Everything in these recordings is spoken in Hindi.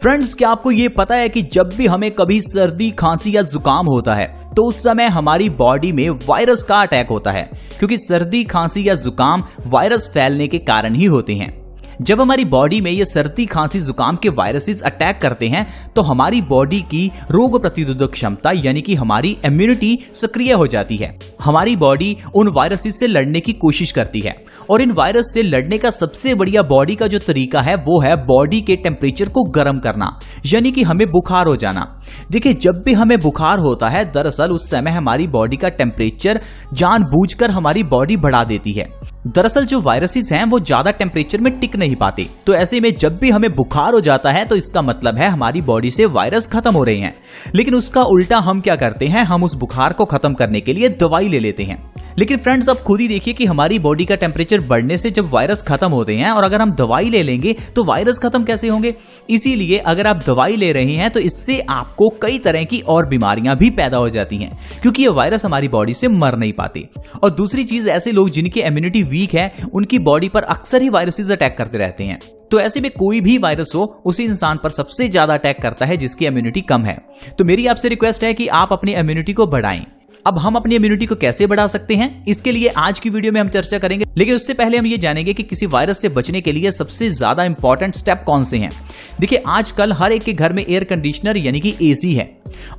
फ्रेंड्स, क्या आपको ये पता है कि जब भी हमें कभी सर्दी, खांसी या जुकाम होता है तो उस समय हमारी बॉडी में वायरस का अटैक होता है, क्योंकि सर्दी, खांसी या जुकाम वायरस फैलने के कारण ही होते हैं। जब हमारी बॉडी में ये सर्दी, खांसी, जुकाम के वायरसेस अटैक करते हैं तो हमारी बॉडी की रोग प्रतिरोधक क्षमता यानी कि हमारी इम्यूनिटी सक्रिय हो जाती है। हमारी बॉडी उन वायरसेस से लड़ने की कोशिश करती है और इन वायरस से लड़ने का सबसे बढ़िया बॉडी का जो तरीका है वो है बॉडी के टेम्परेचर को गर्म करना, यानी कि हमें बुखार हो जाना। देखिए, जब भी हमें बुखार होता है दरअसल उस समय हमारी बॉडी का टेम्परेचर जानबूझकर हमारी बॉडी बढ़ा देती है। दरअसल जो वायरसेस हैं वो ज्यादा टेम्परेचर में टिक नहीं पाते, तो ऐसे में जब भी हमें बुखार हो जाता है तो इसका मतलब है हमारी बॉडी से वायरस खत्म हो रहे हैं। लेकिन उसका उल्टा हम क्या करते हैं, हम उस बुखार को खत्म करने के लिए दवाई ले लेते हैं। लेकिन फ्रेंड्स, अब खुद ही देखिए कि हमारी बॉडी का टेम्परेचर बढ़ने से जब वायरस खत्म होते हैं और अगर हम दवाई ले लेंगे तो वायरस खत्म कैसे होंगे। इसीलिए अगर आप दवाई ले रहे हैं तो इससे आपको कई तरह की और बीमारियां भी पैदा हो जाती हैं, क्योंकि ये वायरस हमारी बॉडी से मर नहीं पाते। और दूसरी चीज, ऐसे लोग जिनकी इम्यूनिटी वीक है उनकी बॉडी पर अक्सर ही वायरसेस अटैक करते रहते हैं। तो ऐसे में कोई भी वायरस हो उसी इंसान पर सबसे ज्यादा अटैक करता है जिसकी इम्यूनिटी कम है। तो मेरी आपसे रिक्वेस्ट है कि आप अपनी इम्यूनिटी को बढ़ाएं। अब हम अपनी इम्यूनिटी को कैसे बढ़ा सकते हैं, इसके लिए आज की वीडियो में हम चर्चा करेंगे। लेकिन उससे पहले हम ये जानेंगे कि किसी वायरस से बचने के लिए सबसे ज्यादा इंपॉर्टेंट स्टेप कौन से हैं। देखिए, आजकल हर एक के घर में एयर कंडीशनर यानी कि एसी है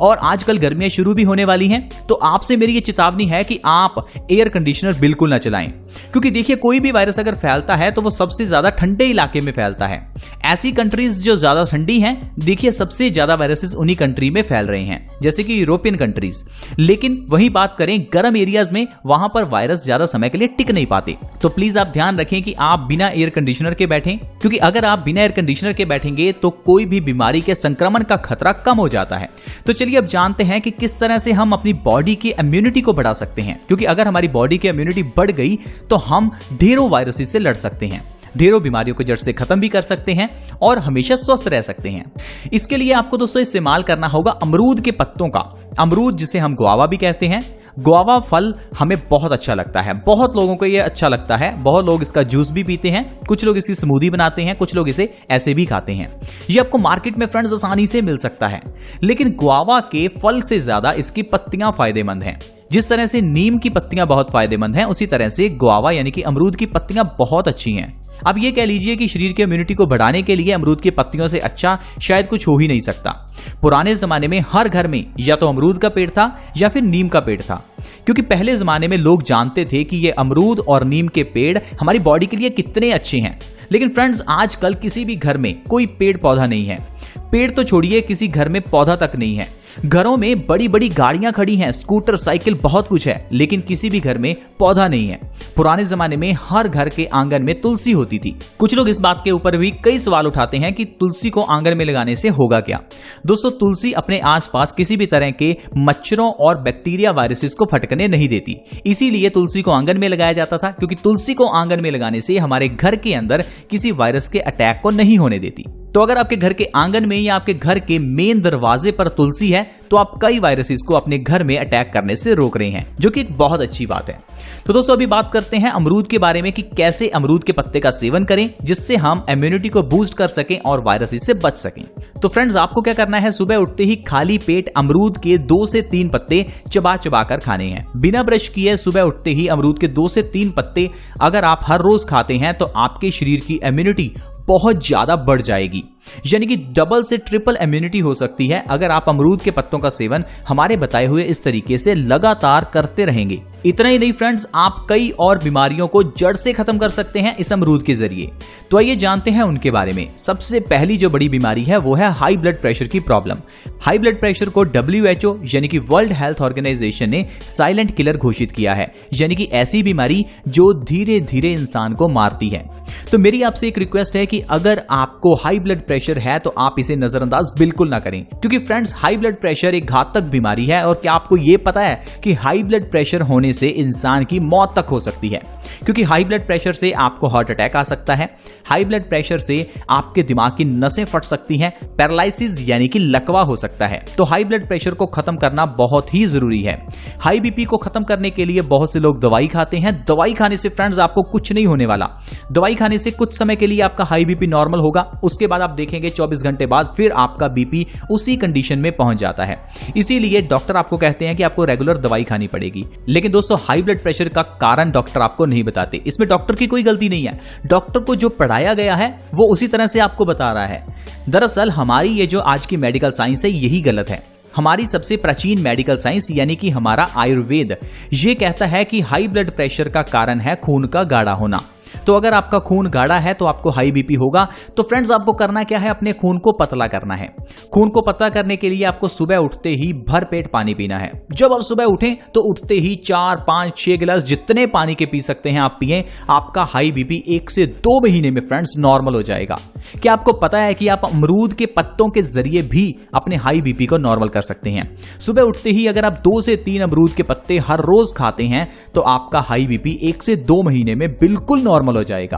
और आजकल गर्मियां शुरू भी होने वाली हैं, तो आपसे मेरी ये चेतावनी है कि आप एयर कंडीशनर बिल्कुल ना चलाएं, क्योंकि देखिए कोई भी वायरस अगर फैलता है तो वो सबसे ज्यादा ठंडे इलाके में फैलता है। ऐसी कंट्रीज जो ज्यादा ठंडी हैं, देखिए सबसे ज्यादा वायरसेस उन्हीं कंट्री में फैल रहे हैं, जैसे कि यूरोपियन कंट्रीज। लेकिन वही बात करें गर्म एरियाज में, वहां पर वायरस ज्यादा समय के लिए टिक नहीं पाते। तो प्लीज आप ध्यान रखें कि आप बिना एयर कंडीशनर के बैठें, क्योंकि अगर आप बिना एयर कंडीशनर के बैठेंगे तो कोई भी बीमारी के संक्रमण का खतरा कम हो जाता है। तो चलिए अब जानते हैं कि किस तरह से हम अपनी बॉडी की इम्यूनिटी को बढ़ा सकते हैं, क्योंकि अगर हमारी बॉडी की इम्यूनिटी बढ़ गई तो हम ढेरों वायरसेस से लड़ सकते हैं, ढेरों बीमारियों को जड़ से खत्म भी कर सकते हैं और हमेशा स्वस्थ रह सकते हैं। इसके लिए आपको दोस्तों इस्तेमाल करना होगा अमरूद के पत्तों का। अमरूद जिसे हम गुआवा भी कहते हैं, गुआवा फल हमें बहुत अच्छा लगता है, बहुत लोगों को ये अच्छा लगता है। बहुत लोग इसका जूस भी पीते हैं, कुछ लोग इसकी स्मूदी बनाते हैं, कुछ लोग इसे ऐसे भी खाते हैं। ये आपको मार्केट में फ्रेंड्स आसानी से मिल सकता है। लेकिन गुआवा के फल से ज्यादा इसकी पत्तियां फायदेमंद हैं। जिस तरह से नीम की पत्तियां बहुत फायदेमंद हैं, उसी तरह से गुआवा यानी कि अमरूद की पत्तियां बहुत अच्छी हैं। अब ये कह लीजिए कि शरीर की इम्यूनिटी को बढ़ाने के लिए अमरूद की पत्तियों से अच्छा शायद कुछ हो ही नहीं सकता। पुराने जमाने में हर घर में या तो अमरूद का पेड़ था या फिर नीम का पेड़ था, क्योंकि पहले जमाने में लोग जानते थे कि ये अमरूद और नीम के पेड़ हमारी बॉडी के लिए कितने अच्छे हैं। लेकिन फ्रेंड्स, आजकल किसी भी घर में कोई पेड़ पौधा नहीं है। पेड़ तो छोड़िए, किसी घर में पौधा तक नहीं है। घरों में बड़ी बड़ी गाड़ियां खड़ी हैं, स्कूटर, साइकिल, बहुत कुछ है, लेकिन किसी भी घर में पौधा नहीं है। पुराने जमाने में हर घर के आंगन में तुलसी होती थी। कुछ लोग इस बात के ऊपर भी कई सवाल उठाते हैं कि तुलसी को आंगन में लगाने से होगा क्या। दोस्तों, तुलसी अपने आसपास किसी भी तरह के मच्छरों और बैक्टीरिया, वायरसेस को फटकने नहीं देती। इसीलिए तुलसी को आंगन में लगाया जाता था, क्योंकि तुलसी को आंगन में लगाने से हमारे घर के अंदर किसी वायरस के अटैक को नहीं होने देती। तो अगर आपके घर के आंगन में या आपके घर के मेन दरवाजे पर तुलसी है तो आप कई वायरसेस को अपने घर में अटैक करने से रोक रहे हैं, जो कि एक बहुत अच्छी बात है। तो दोस्तों, अभी बात करते हैं अमरूद के बारे में कि कैसे अमरूद के पत्ते का सेवन करें जिससे हम इम्यूनिटी को बूस्ट कर सकें और वायरसेस से बच सकें। तो फ्रेंड्स, आपको क्या करना है, सुबह उठते ही खाली पेट अमरूद के 2 से 3 पत्ते चबा चबा कर खाने हैं, बिना ब्रश किए। सुबह उठते ही अमरूद के 2 से 3 पत्ते अगर आप हर रोज खाते हैं तो आपके शरीर की इम्यूनिटी बहुत ज्यादा बढ़ जाएगी, यानी कि डबल से ट्रिपल इम्यूनिटी हो सकती है अगर आप अमरूद के पत्तों का सेवन हमारे बताए हुए इस तरीके से लगातार करते रहेंगे। इतना ही नहीं फ्रेंड्स, आप कई और बीमारियों को जड़ से खत्म कर सकते हैं इस अमरूद के जरिए। तो आइए जानते हैं उनके बारे में। सबसे पहली जो बड़ी बीमारी है वो है हाई ब्लड प्रेशर की प्रॉब्लम। हाई ब्लड प्रेशर को WHO यानी कि वर्ल्ड हेल्थ ऑर्गेनाइजेशन ने साइलेंट किलर घोषित किया है, यानी कि ऐसी बीमारी जो धीरे धीरे इंसान को मारती है। तो मेरी आपसे एक रिक्वेस्ट है कि अगर आपको हाई ब्लड प्रेशर है तो आप इसे नजरअंदाज बिल्कुल ना करें, क्योंकि फ्रेंड्स, हाई ब्लड प्रेशर एक घातक बीमारी है। और क्या आपको यह पता है कि हाई ब्लड प्रेशर होने से इंसान की मौत तक हो सकती है, क्योंकि हाई ब्लड प्रेशर से आपको हार्ट अटैक आ सकता है। हाई ब्लड प्रेशर से आपके दिमाग की नसें फट सकती हैं, पैरालिसिस यानी कि लकवा हो सकता है। तो हाई ब्लड प्रेशर को खत्म करना बहुत ही जरूरी है। हाई बीपी को खत्म करने के लिए बहुत से लोग दवाई खाते हैं। दवाई खाने से फ्रेंड्स आपको कुछ नहीं होने वाला। दवाई खाने से कुछ समय के लिए आपका हाई बीपी नॉर्मल होगा, उसके बाद आप देखेंगे 24 घंटे बाद फिर आपका बीपी उसी कंडीशन में पहुंच जाता है। इसीलिए डॉक्टर आपको कहते हैं कि आपको रेगुलर दवाई खानी पड़ेगी। लेकिन दोस्तों, हाई ब्लड प्रेशर का कारण डॉक्टर आपको नहीं बताते। इसमें डॉक्टर की कोई गलती नहीं है, डॉक्टर को जो पढ़ाया गया है वो उसी तरह से आपको बता रहा है। दरअसल हमारी ये जो आज की मेडिकल साइंस है यही गलत है। हमारी सबसे प्राचीन मेडिकल साइंस यानी कि हमारा आयुर्वेद ये कहता है कि हाई ब्लड प्रेशर का कारण है खून का गाढ़ा होना। तो अगर आपका खून गाढ़ा है तो आपको हाई बीपी होगा। तो फ्रेंड्स, आपको करना क्या है, अपने खून को पतला करना है। खून को पतला करने के लिए आपको सुबह उठते ही भर पेट पानी पीना है। जब आप सुबह उठें तो उठते ही 4, 5, 6 गिलास जितने पानी के पी सकते हैं आप पिएं। आपका हाई बीपी 1 से 2 महीने में फ्रेंड्स नॉर्मल हो जाएगा। क्या आपको पता है कि आप अमरूद के पत्तों के जरिए भी अपने हाई बीपी को नॉर्मल कर सकते हैं? सुबह उठते ही अगर आप 2 से 3 अमरूद के पत्ते हर रोज खाते हैं तो आपका हाई बीपी 1 से 2 महीने में बिल्कुल नॉर्मल हो जाएगा।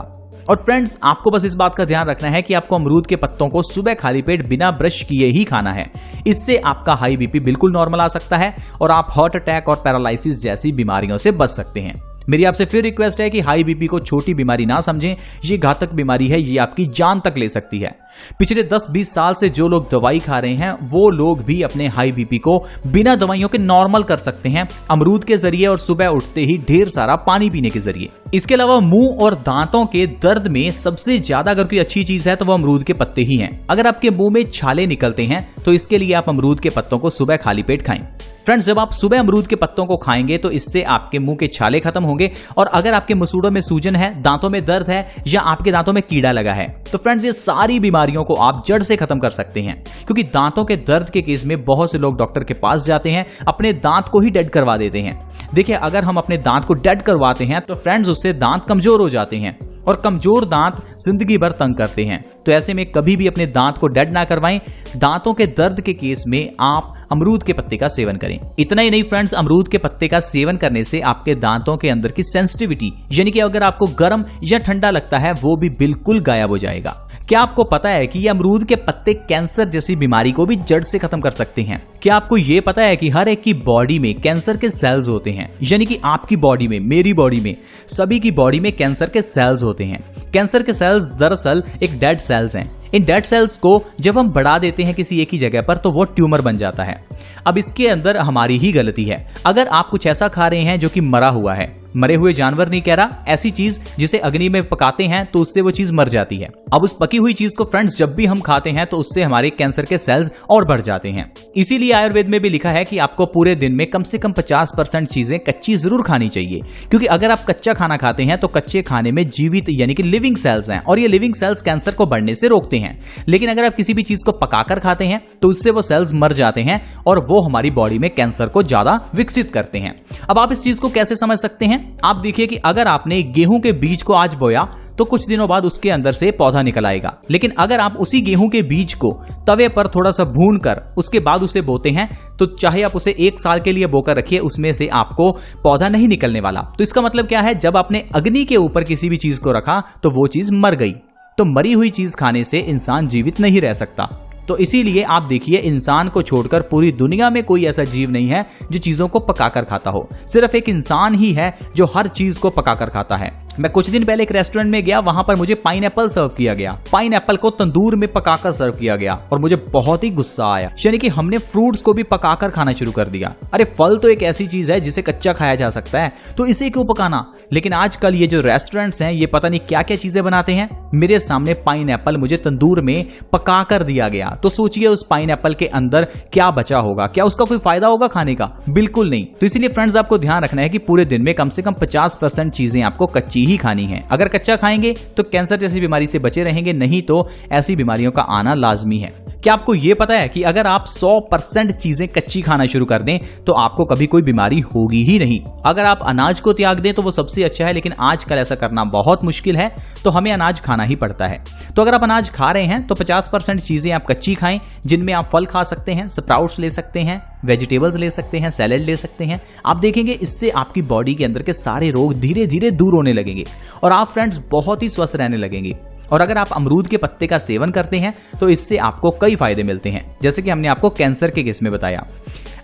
और फ्रेंड्स, आपको बस इस बात का ध्यान रखना है कि आपको अमरूद के पत्तों को सुबह खाली पेट बिना ब्रश किए ही खाना है। इससे आपका हाई बीपी बिल्कुल नॉर्मल आ सकता है और आप हार्ट अटैक और पैरालिसिस जैसी बीमारियों से बच सकते हैं। मेरी आपसे फिर रिक्वेस्ट है कि हाई बीपी को छोटी बीमारी ना समझें, ये घातक बीमारी है, ये आपकी जान तक ले सकती है। पिछले 10-20 साल से जो लोग दवाई खा रहे हैं वो लोग भी अपने हाई बीपी को बिना दवाइयों के नॉर्मल कर सकते हैं, अमरूद के जरिए और सुबह उठते ही ढेर सारा पानी पीने के जरिए। इसके अलावा मुंह और दांतों के दर्द में सबसे ज्यादा अगर कोई अच्छी चीज है तो वो अमरूद के पत्ते ही हैं। अगर आपके मुंह में छाले निकलते हैं तो इसके लिए आप अमरूद के पत्तों को सुबह खाली पेट खाएं। फ्रेंड्स, जब आप सुबह अमरूद के पत्तों को खाएंगे तो इससे आपके मुंह के छाले खत्म होंगे। और अगर आपके मसूड़ों में सूजन है, दांतों में दर्द है या आपके दांतों में कीड़ा लगा है तो फ्रेंड्स, ये सारी बीमारियों को आप जड़ से खत्म कर सकते हैं। क्योंकि दांतों के दर्द के केस में बहुत से लोग डॉक्टर के पास जाते हैं, अपने दांत को ही डेड करवा देते हैं। देखिए, अगर हम अपने दांत को डेड करवाते हैं तो फ्रेंड्स उससे दांत कमजोर हो जाते हैं और कमजोर दांत जिंदगी भर तंग करते हैं। तो ऐसे में कभी भी अपने दांत को डेड ना करवाएं। दांतों के दर्द के केस में आप अमरूद के पत्ते का सेवन करें। इतना ही नहीं फ्रेंड्स, अमरूद के पत्ते का सेवन करने से आपके दांतों के अंदर की सेंसिटिविटी यानी कि अगर आपको गर्म या ठंडा लगता है वो भी बिल्कुल गायब हो जाएगा। क्या आपको पता है कि ये अमरूद के पत्ते कैंसर जैसी बीमारी को भी जड़ से खत्म कर सकते हैं? क्या आपको ये पता है कि हर एक की बॉडी में कैंसर के सेल्स होते हैं? यानी कि आपकी बॉडी में, मेरी बॉडी में, सभी की बॉडी में कैंसर के सेल्स होते हैं। कैंसर के सेल्स दरअसल एक डेड सेल्स हैं। इन डेड सेल्स को जब हम बढ़ा देते हैं किसी एक ही जगह पर तो वो ट्यूमर बन जाता है। अब इसके अंदर हमारी ही गलती है। अगर आप कुछ ऐसा खा रहे हैं जो कि मरा हुआ है, मरे हुए जानवर नहीं कह रहा, ऐसी चीज जिसे अग्नि में पकाते हैं तो उससे वो चीज मर जाती है। अब उस पकी हुई चीज को फ्रेंड्स जब भी हम खाते हैं तो उससे हमारे कैंसर के सेल्स और बढ़ जाते हैं। इसीलिए आयुर्वेद में भी लिखा है कि आपको पूरे दिन में कम से कम 50% चीजें कच्ची जरूर खानी चाहिए। क्योंकि अगर आप कच्चा खाना खाते हैं तो कच्चे खाने में जीवित यानी कि लिविंग सेल्स हैं और ये लिविंग सेल्स कैंसर को बढ़ने से रोकते हैं। लेकिन अगर आप किसी भी चीज को पकाकर खाते हैं तो उससे वो सेल्स मर जाते हैं और वो हमारी बॉडी में कैंसर को ज्यादा विकसित करते हैं। अब आप इस चीज को कैसे समझ सकते हैं? आप देखिए कि अगर आपने गेहूं के बीज को आज बोया तो कुछ दिनों बाद उसके अंदर से पौधा निकल आएगा। लेकिन अगर आप उसी गेहूं के बीज को तवे पर थोड़ा सा भून कर उसके बाद उसे बोते हैं तो चाहे आप उसे 1 साल के लिए बोकर रखिए, उसमें से आपको पौधा नहीं निकलने वाला। तो इसका मतलब क्या है? जब आपने अग्नि के ऊपर किसी भी चीज को रखा तो वो चीज मर गई। तो मरी हुई चीज खाने से इंसान जीवित नहीं रह सकता। तो इसीलिए आप देखिए, इंसान को छोड़कर पूरी दुनिया में कोई ऐसा जीव नहीं है जो चीजों को पकाकर खाता हो। सिर्फ एक इंसान ही है जो हर चीज को पकाकर खाता है। मैं कुछ दिन पहले एक रेस्टोरेंट में गया, वहां पर मुझे पाइनएप्पल सर्व किया गया। पाइनएप्पल को तंदूर में पकाकर सर्व किया गया और मुझे बहुत ही गुस्सा आया। यानी कि हमने फ्रूट्स को भी पकाकर खाना शुरू कर दिया। अरे फल तो एक ऐसी चीज है जिसे कच्चा खाया जा सकता है, तो इसे क्यों पकाना? लेकिन आजकल ये जो रेस्टोरेंट्स हैं ये पता नहीं क्या क्या चीजें बनाते हैं। मेरे सामने पाइनएप्पल मुझे तंदूर में पका कर दिया गया, तो सोचिए उस पाइनएप्पल के अंदर क्या बचा होगा? क्या उसका कोई फायदा होगा खाने का? बिल्कुल नहीं। तो इसलिए फ्रेंड्स, आपको ध्यान रखना है कि पूरे दिन में कम से कम 50% चीजें आपको कच्ची ही खानी है। अगर कच्चा खाएंगे तो कैंसर जैसी बीमारी से बचे रहेंगे, नहीं तो ऐसी बीमारियों का आना लाजमी है। क्या आपको यह पता है कि अगर आप 100% चीजें कच्ची खाना शुरू कर दें तो आपको कभी कोई बीमारी होगी ही नहीं। अगर आप अनाज को त्याग दें तो वो सबसे अच्छा है, लेकिन आजकल ऐसा करना बहुत मुश्किल है, तो हमें अनाज खाना ही पड़ता है। तो अगर आप अनाज खा रहे हैं तो 50% चीजें आप कच्ची खाएं, जिनमें आप फल खा सकते हैं, स्प्राउट्स ले सकते हैं, वेजिटेबल्स ले सकते हैं, सैलेड ले सकते हैं। आप देखेंगे इससे आपकी बॉडी के अंदर के सारे रोग धीरे धीरे दूर होने लगेंगे और आप फ्रेंड्स बहुत ही स्वस्थ रहने लगेंगे। और अगर आप अमरूद के पत्ते का सेवन करते हैं तो इससे आपको कई फायदे मिलते हैं, जैसे कि हमने आपको कैंसर के केस में बताया।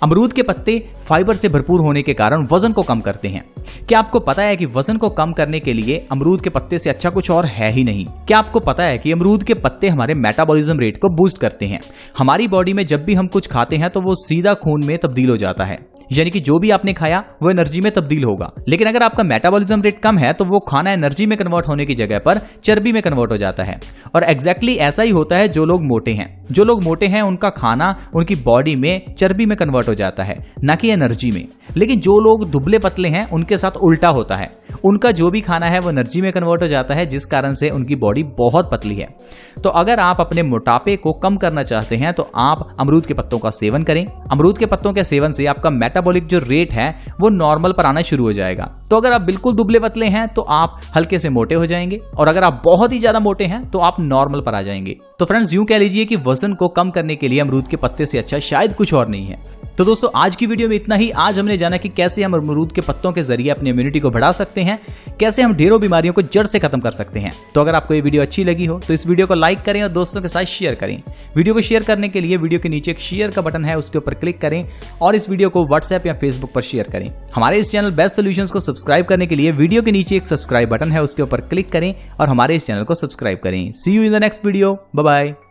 अमरूद के पत्ते फाइबर से भरपूर होने के कारण वजन को कम करते हैं। क्या आपको पता है कि वजन को कम करने के लिए अमरूद के पत्ते से अच्छा कुछ और है ही नहीं। क्या आपको पता है कि अमरूद के पत्ते हमारे मेटाबॉलिज्म रेट को बूस्ट करते हैं। हमारी बॉडी में जब भी हम कुछ खाते हैं तो वो सीधा खून में तब्दील हो जाता है, यानी कि जो भी आपने खाया वो एनर्जी में तब्दील होगा। लेकिन अगर आपका मेटाबॉलिज्म रेट कम है तो वो खाना एनर्जी में कन्वर्ट होने की जगह पर चर्बी में कन्वर्ट हो जाता है। और एग्जैक्टली ऐसा ही होता है जो लोग मोटे हैं। जो लोग मोटे हैं उनका खाना उनकी बॉडी में चर्बी में कन्वर्ट हो जाता है, ना कि एनर्जी में। लेकिन जो लोग दुबले पतले हैं उनके साथ उल्टा होता है, उनका जो भी खाना है वो एनर्जी में कन्वर्ट हो जाता है, जिस कारण से उनकी बॉडी बहुत पतली है। तो अगर आप अपने मोटापे को कम करना चाहते हैं तो आप अमरूद के पत्तों का सेवन करें। अमरूद के पत्तों के सेवन से आपका मेटाबॉलिक जो रेट है वो नॉर्मल पर आना शुरू हो जाएगा। तो अगर आप बिल्कुल दुबले पतले हैं तो आप हल्के से मोटे हो जाएंगे, और अगर आप बहुत ही ज्यादा मोटे हैं तो आप नॉर्मल पर आ जाएंगे। तो फ्रेंड्स, यूं कह लीजिए कि वजन को कम करने के लिए अमरूद के पत्ते से अच्छा शायद कुछ और नहीं है। तो दोस्तों, आज की वीडियो में इतना ही। आज हमने जाना कि कैसे हम अमरूद के पत्तों के जरिए अपनी इम्यूनिटी को बढ़ा सकते हैं, कैसे हम ढेरों बीमारियों को जड़ से खत्म कर सकते हैं। तो अगर आपको ये वीडियो अच्छी लगी हो तो इस वीडियो को लाइक करें और दोस्तों के साथ शेयर करें। वीडियो को शेयर करने के लिए वीडियो के नीचे एक शेयर का बटन है, उसके ऊपर क्लिक करें और इस वीडियो को व्हाट्सएप या फेसबुक पर शेयर करें। हमारे इस चैनल बेस्ट सॉल्यूशंस को सब्सक्राइब करने के लिए वीडियो के नीचे एक सब्सक्राइब बटन है, उसके ऊपर क्लिक करें और हमारे इस चैनल को सब्सक्राइब करें। See you in the next video. Bye bye.